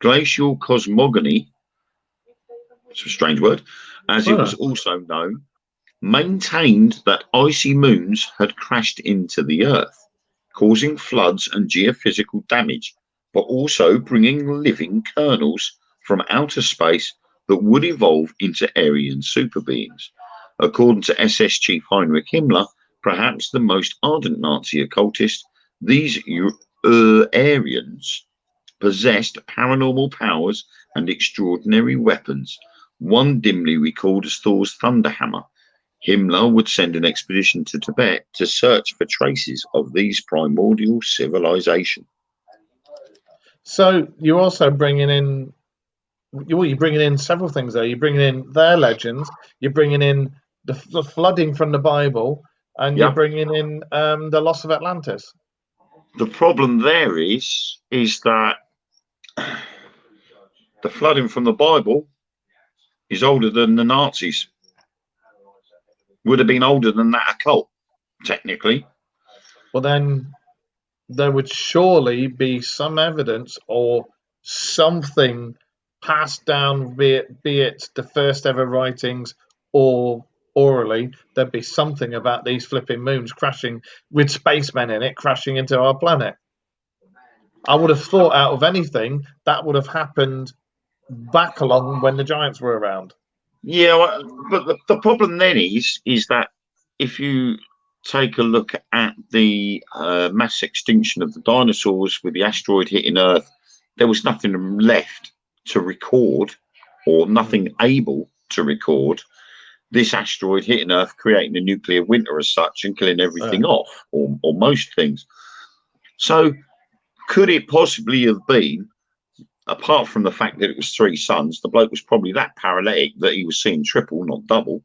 Glacial cosmogony, it's a strange word, as it was also known, maintained that icy moons had crashed into the Earth, causing floods and geophysical damage, but also bringing living kernels from outer space that would evolve into Aryan super beings. According to SS Chief Heinrich Himmler, perhaps the most ardent Nazi occultist, these Aryans possessed paranormal powers and extraordinary weapons. One dimly recalled as Thor's Thunderhammer. Himmler would send an expedition to Tibet to search for traces of these primordial civilization. So you're also bringing in several things there. You're bringing in their legends. You're bringing in the flooding from the Bible, and you're bringing in the loss of Atlantis. The problem there is that the flooding from the Bible is older than the Nazis. Would have been older than that occult, technically. Well, then there would surely be some evidence or something passed down, be it the first ever writings or orally, there'd be something about these flipping moons crashing with spacemen in it crashing into our planet. I would have thought out of anything that would have happened back along when the giants were around. Yeah, but the problem then is that if you take a look at the mass extinction of the dinosaurs with the asteroid hitting Earth, there was nothing left to record, or nothing able to record this asteroid hitting Earth, creating a nuclear winter as such and killing everything off, or most things. So could it possibly have been, apart from the fact that it was 3 suns, the bloke was probably that paralytic that he was seeing triple, not double.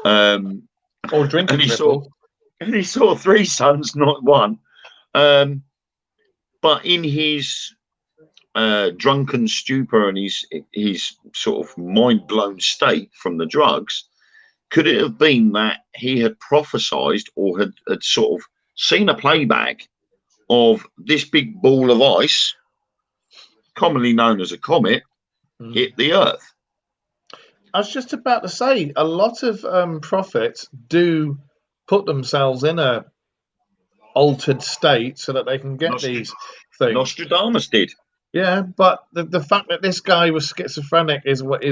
Or drinking triple. And he saw 3 suns, not 1. But in his drunken stupor and his sort of mind-blown state from the drugs, could it have been that he had prophesied or had sort of seen a playback of this big ball of ice, commonly known as a comet, hit the Earth? I was just about to say, a lot of prophets do put themselves in a altered state so that they can get these things. Nostradamus did. Yeah, but the fact that this guy was schizophrenic is what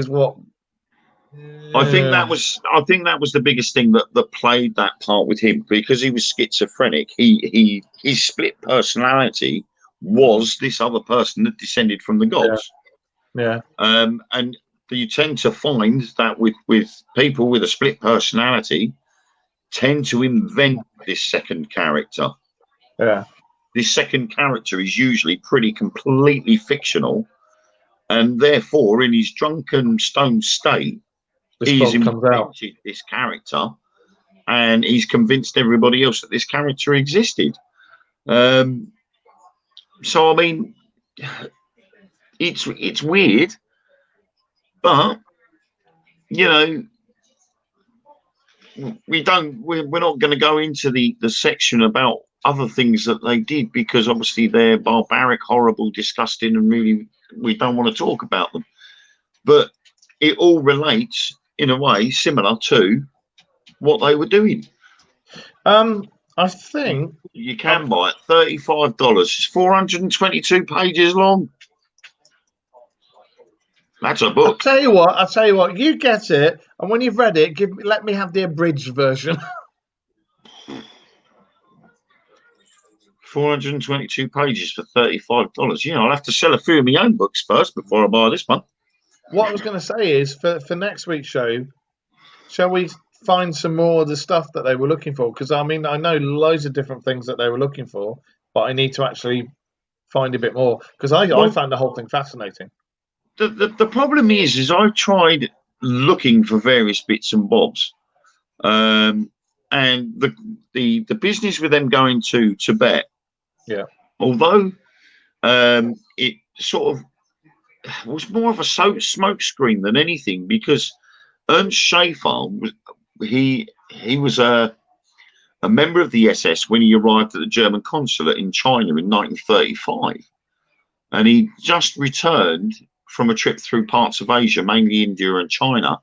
I think that was the biggest thing that played that part with him, because he was schizophrenic. His split personality was this other person that descended from the gods. Yeah. And you tend to find that with people with a split personality tend to invent this second character. Yeah. This second character is usually completely fictional, and therefore in his drunken stone state, he's invented this character, and he's convinced everybody else that this character existed. So I mean, it's weird, but you know, we're not going to go into the section about other things that they did, because obviously they're barbaric, horrible, disgusting, and really we don't want to talk about them. But it all relates in a way similar to what they were doing. I think you can buy it $35. It's 422 pages long. That's a book. I'll tell you what, you get it, and when you've read it, let me have the abridged version. 422 pages for $35. Yeah, I'll have to sell a few of my own books first before I buy this one. What I was going to say is, for next week's show, shall we find some more of the stuff that they were looking for? Because I mean, I know loads of different things that they were looking for, but I need to actually find a bit more, because I found the whole thing fascinating. The problem is I tried looking for various bits and bobs, and the business with them going to Tibet. Yeah. Although it sort of was more of a smoke screen than anything, because Ernst Schaefer was a member of the SS when he arrived at the German consulate in China in 1935, and he just returned from a trip through parts of Asia, mainly India and China,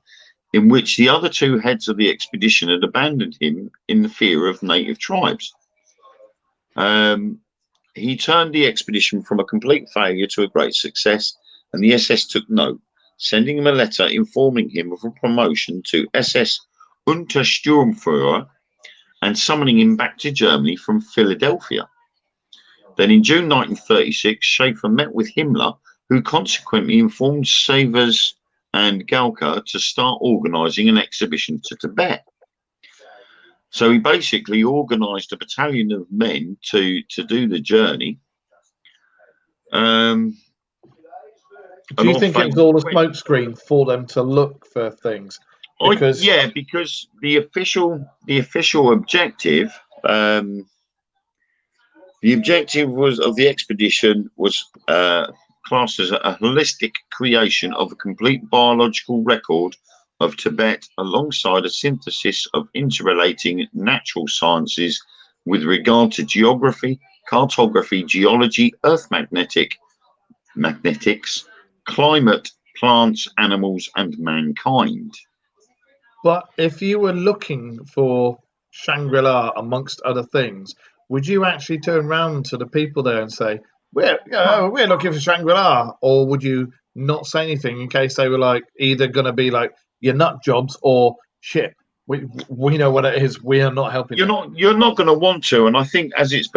in which the other 2 heads of the expedition had abandoned him in the fear of native tribes. He turned the expedition from a complete failure to a great success, and the SS took note, sending him a letter informing him of a promotion to SS Untersturmführer and summoning him back to Germany from Philadelphia. Then in June 1936, Schaefer met with Himmler, who consequently informed Savers and Galka to start organising an exhibition to Tibet. So he basically organised a battalion of men to do the journey. Do you think it was all a smokescreen for them to look for things? Because the official objective, the objective of the expedition was classed as a holistic creation of a complete biological record of Tibet, alongside a synthesis of interrelating natural sciences with regard to geography, cartography, geology, earth magnetics, climate, plants, animals, and mankind. But if you were looking for Shangri-La amongst other things, would you actually turn round to the people there and say, we're looking for Shangri-La? Or would you not say anything in case they were like either going to be like, you're nut jobs, or shit, we know what it is, we are not helping them. You're not going to want to, and I think as it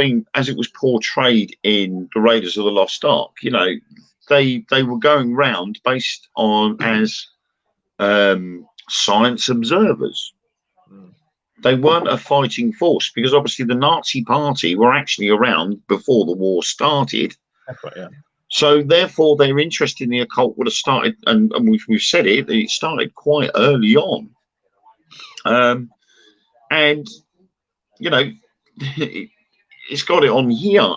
was portrayed in the Raiders of the Lost Ark, you know, they were going round based on as science observers. They weren't a fighting force, because obviously the Nazi Party were actually around before the war started. That's right, yeah. So therefore, their interest in the occult would have started, and we've said it started quite early on. And you know, it's got it on here.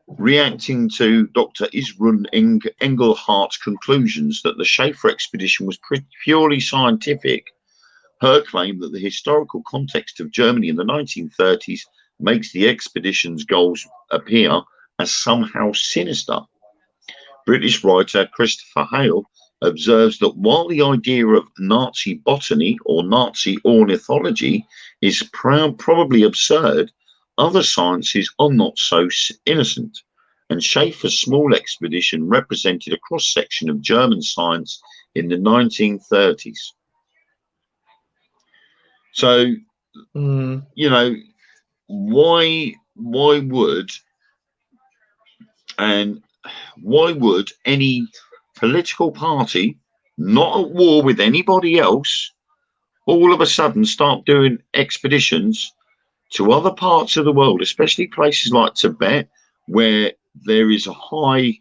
Reacting to Dr. Isrun Engelhardt's conclusions that the Schaefer expedition was purely scientific, her claim that the historical context of Germany in the 1930s makes the expedition's goals appear as somehow sinister. British writer Christopher Hale observes that while the idea of Nazi botany or Nazi ornithology is probably absurd, other sciences are not so innocent, and Schaefer's small expedition represented a cross-section of German science in the 1930s. So, you know, why would any political party not at war with anybody else all of a sudden start doing expeditions to other parts of the world, especially places like Tibet, where there is a high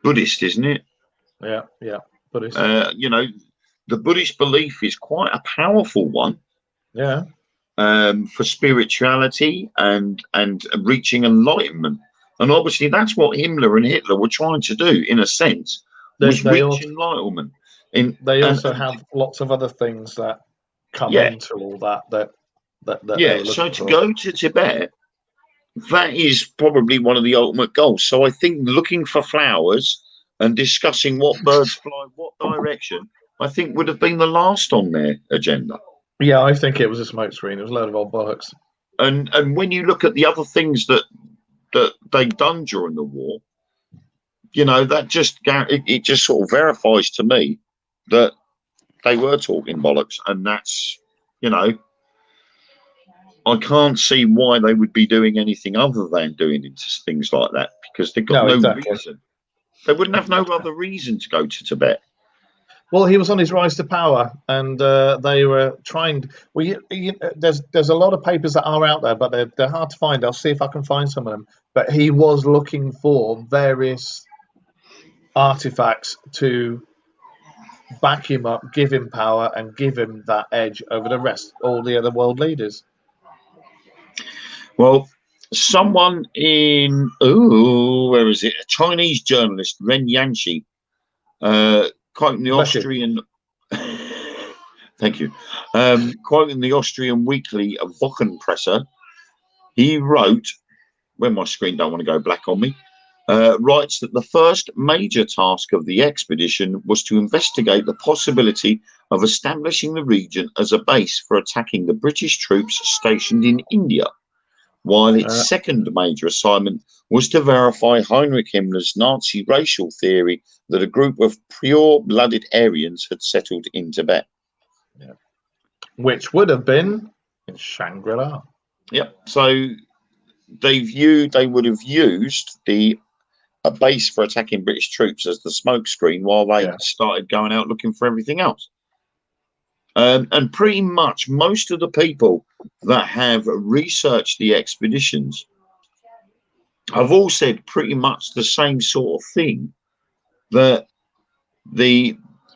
Buddhist, isn't it? Yeah, Buddhist. You know, the Buddhist belief is quite a powerful one. Yeah. For spirituality and reaching enlightenment. And obviously that's what Himmler and Hitler were trying to do, in a sense, was reach enlightenment. They also have lots of other things that come into all that. Yeah, so to go to Tibet, that is probably one of the ultimate goals. So I think looking for flowers and discussing what birds fly, what direction, I think would have been the last on their agenda. Yeah, I think it was a smokescreen. It was a load of old bollocks. And when you look at the other things that they'd done during the war, you know, that just sort of verifies to me that they were talking bollocks, and that's, you know, I can't see why they would be doing anything other than doing things like that, because they've got no reason. They wouldn't have no other reason to go to Tibet. Well, he was on his rise to power, and they were trying. Well, there's a lot of papers that are out there, but they're hard to find. I'll see if I can find some of them. But he was looking for various artifacts to back him up, give him power, and give him that edge over the rest, all the other world leaders. Well, someone in where is it? A Chinese journalist, Ren Yanxi, quoting the Austrian. Thank you. Quoting the Austrian weekly Wochenpresse, he wrote, when my screen don't want to go black on me, writes that the first major task of the expedition was to investigate the possibility of establishing the region as a base for attacking the British troops stationed in India, while its second major assignment was to verify Heinrich Himmler's Nazi racial theory that a group of pure-blooded Aryans had settled in Tibet. Yeah. Which would have been in Shangri-La. Yep. So they would have used a base for attacking British troops as the smokescreen while they started going out looking for everything else. And pretty much most of the people that have researched the expeditions have all said pretty much the same sort of thing, that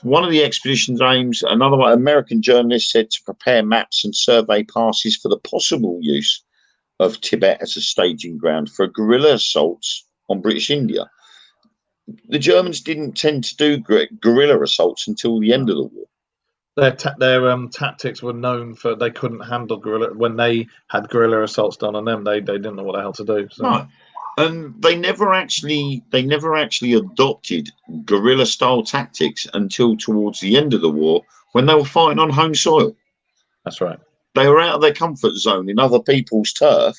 one of the expedition's aims, another American journalist said, to prepare maps and survey passes for the possible use of Tibet as a staging ground for guerrilla assaults on British India. The Germans didn't tend to do guerrilla assaults until the end of the war. Their tactics were known for, they couldn't handle guerrilla. When they had guerrilla assaults done on them, they didn't know what the hell to do. So. No. And they never actually adopted guerrilla style tactics until towards the end of the war, when they were fighting on home soil. That's right. They were out of their comfort zone in other people's turf,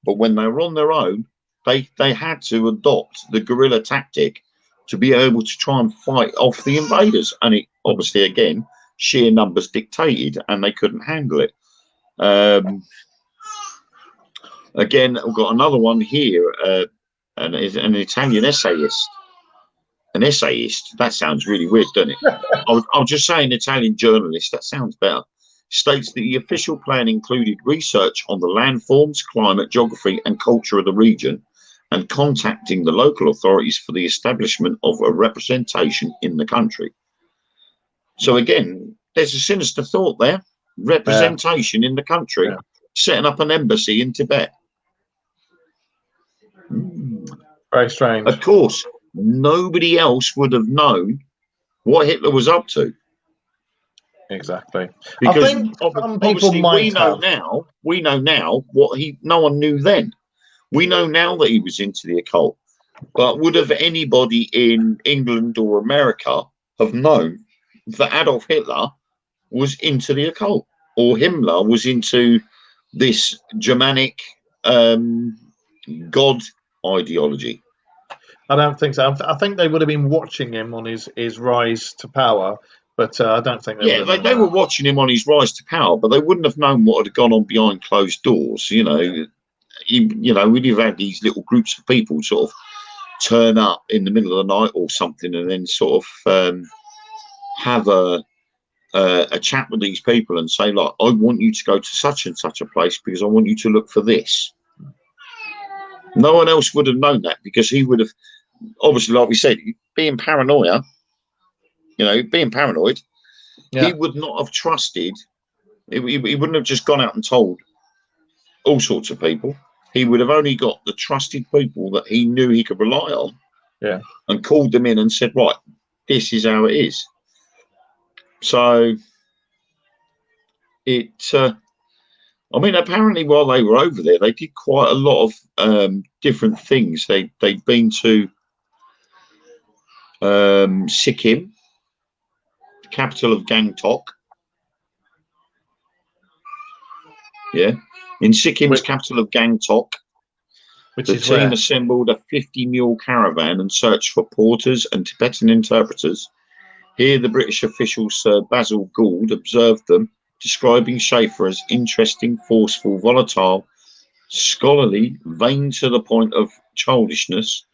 but when they were on their own, they had to adopt the guerrilla tactic to be able to try and fight off the invaders. And it obviously, again, sheer numbers dictated, and they couldn't handle it. Again, we've got another one here, and is an Italian essayist. An essayist, that sounds really weird, doesn't it? I'll just say an Italian journalist, that sounds better. States that the official plan included research on the landforms, climate, geography, and culture of the region, and contacting the local authorities for the establishment of a representation in the country. So again, there's a sinister thought there. Representation in the country, setting up an embassy in Tibet. Very strange. Of course, nobody else would have known what Hitler was up to. Exactly. Because I think some people might we know now what no one knew then. We know now that he was into the occult. But would have anybody in England or America have known that Adolf Hitler was into the occult, or Himmler was into this Germanic God ideology? I don't think so. I think they would have been watching him on his rise to power, but I don't think they would have they were watching him on his rise to power, but they wouldn't have known what had gone on behind closed doors. We'd have had these little groups of people sort of turn up in the middle of the night or something, and then sort of have a chat with these people and say, like, I want you to go to such and such a place because I want you to look for this. No one else would have known that, because he would have, obviously, like we said, being paranoid, he would not have trusted, he wouldn't have just gone out and told all sorts of people. He would have only got the trusted people that he knew he could rely on, and called them in and said, right, this is how it is. So apparently while they were over there, they did quite a lot of different things. They'd been to Sikkim, the capital of Gangtok. Yeah. In Sikkim's capital of Gangtok, the team assembled a 50-mule caravan and searched for porters and Tibetan interpreters. Here, the British official Sir Basil Gould observed them, describing Schaefer as interesting, forceful, volatile, scholarly, vain to the point of childishness,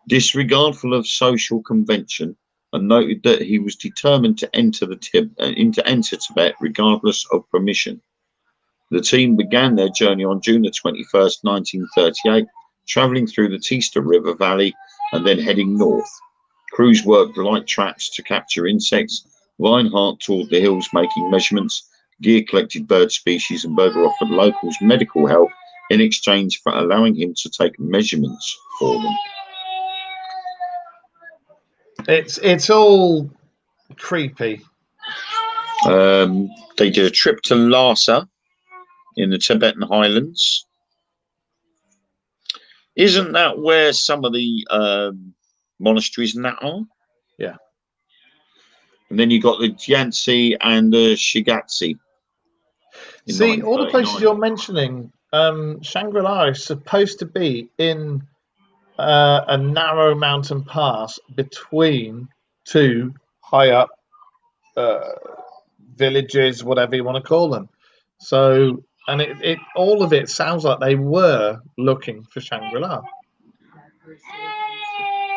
disregardful of social convention, and noted that he was determined to enter Tibet regardless of permission. The team began their journey on June the 21st, 1938, travelling through the Teesta River Valley and then heading north. Crews worked light traps to capture insects. Reinhardt toured the hills making measurements. Gear collected bird species, and Berger offered locals medical help in exchange for allowing him to take measurements for them. It's all creepy. They did a trip to Lhasa in the Tibetan highlands. Isn't that where some of the monasteries and that are? Yeah. And then you got the Gyantse and the Shigatse. See, all the places you're mentioning, Shangri-La is supposed to be in a narrow mountain pass between two high up villages, whatever you want to call them. So, and it all of it sounds like they were looking for Shangri-La.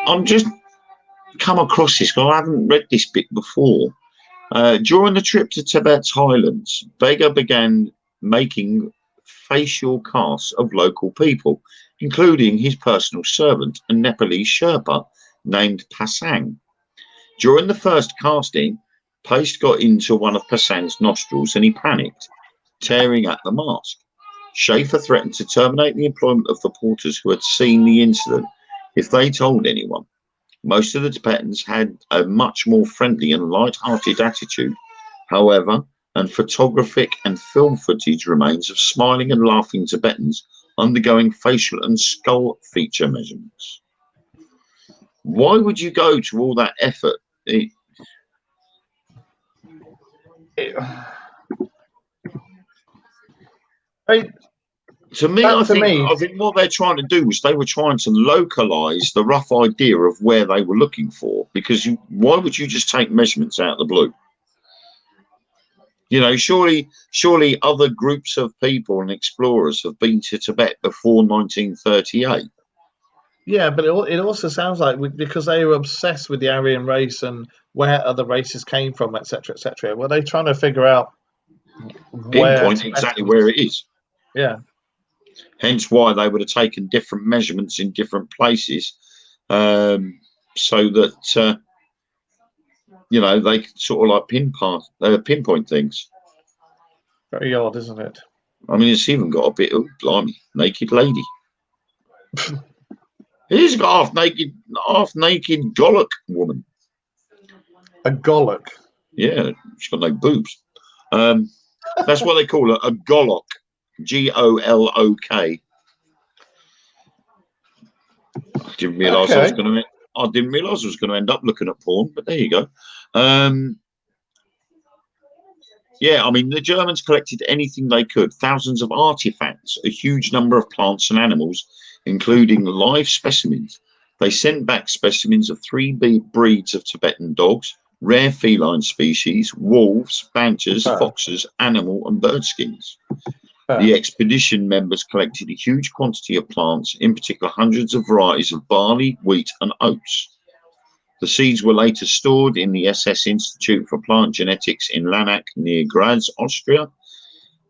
I'm just come across this, because I haven't read this bit before. During the trip to Tibet's highlands, Vega began making facial casts of local people, including his personal servant, a Nepalese Sherpa named Pasang. During the first casting, paste got into one of Pasang's nostrils and he panicked, tearing at the mask. Schaefer threatened to terminate the employment of the porters who had seen the incident if they told anyone. Most of the Tibetans had a much more friendly and light-hearted attitude, however, and photographic and film footage remains of smiling and laughing Tibetans undergoing facial and skull feature measurements. Why would you go to all that effort? To me, I think what they're trying to do was they were trying to localize the rough idea of where they were looking for. Because why would you just take measurements out of the blue? You know, surely other groups of people and explorers have been to Tibet before 1938. Yeah, but it also sounds like because they were obsessed with the Aryan race and where other races came from, etc., etc. Were they trying to figure out pinpoint exactly where it is? Yeah. Hence why they would have taken different measurements in different places, so that you know, they could sort of like pinpoint things. Very odd, isn't it? I mean, it's even got a bit of blimey, naked lady. He's got half naked Golok woman. A Golok. Yeah, she's got no boobs. That's what they call it, a Golok. Golok. I didn't realise I was going to end up looking at porn, but there you go. Yeah, I mean, the Germans collected anything they could, thousands of artifacts, a huge number of plants and animals, including live specimens. They sent back specimens of 3 breeds of Tibetan dogs, rare feline species, wolves, badgers, foxes, animal and bird skins. The expedition members collected a huge quantity of plants, in particular hundreds of varieties of barley, wheat and oats. The seeds were later stored in the SS Institute for Plant Genetics in Lanach near Graz, Austria,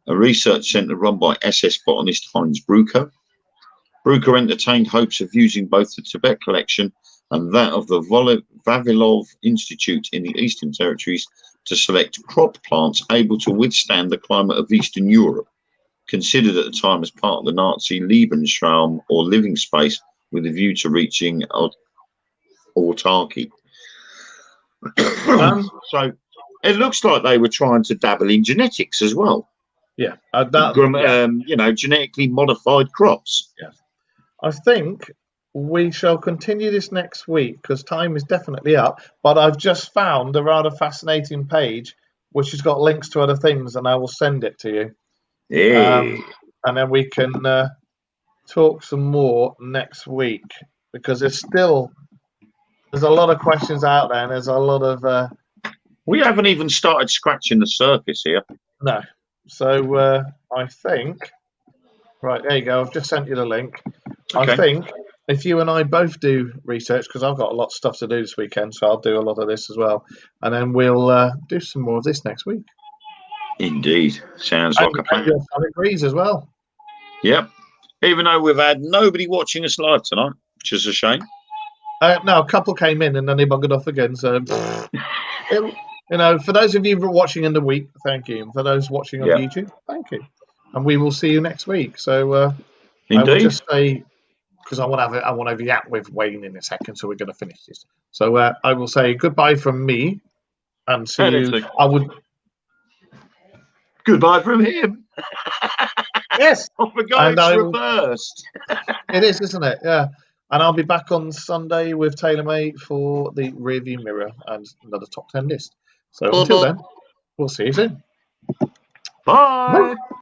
a research centre run by SS botanist Heinz Brucker. Brucker entertained hopes of using both the Tibet collection and that of the Vavilov Institute in the Eastern Territories to select crop plants able to withstand the climate of Eastern Europe, considered at the time as part of the Nazi Lebensraum or living space with a view to reaching autarky. So it looks like they were trying to dabble in genetics as well. Yeah, you know, genetically modified crops. Yeah, I think we shall continue this next week because time is definitely up. But I've just found a rather fascinating page which has got links to other things, and I will send it to you. Yeah. And then we can talk some more next week because there's a lot of questions out there, and there's a lot of. We haven't even started scratching the surface here. No, so I think. Right, there you go. I've just sent you the link. Okay. I think if you and I both do research, because I've got a lot of stuff to do this weekend, so I'll do a lot of this as well, and then we'll do some more of this next week. Indeed, sounds like a plan. Your son agrees as well. Yep. Even though we've had nobody watching us live tonight, which is a shame. No, a couple came in and then they buggered off again. So, you know, for those of you who are watching in the week, thank you. And for those watching on YouTube, thank you. And we will see you next week. So, I will just say, because I want to have a yap with Wayne in a second, so we're going to finish this. So, I will say goodbye from me, and see you. Goodbye from him. Yes. I forgot it's reversed. It is, isn't it? Yeah. And I'll be back on Sunday with TaylorMade for the rearview mirror and another top 10 list. So until then, we'll see you soon. Bye.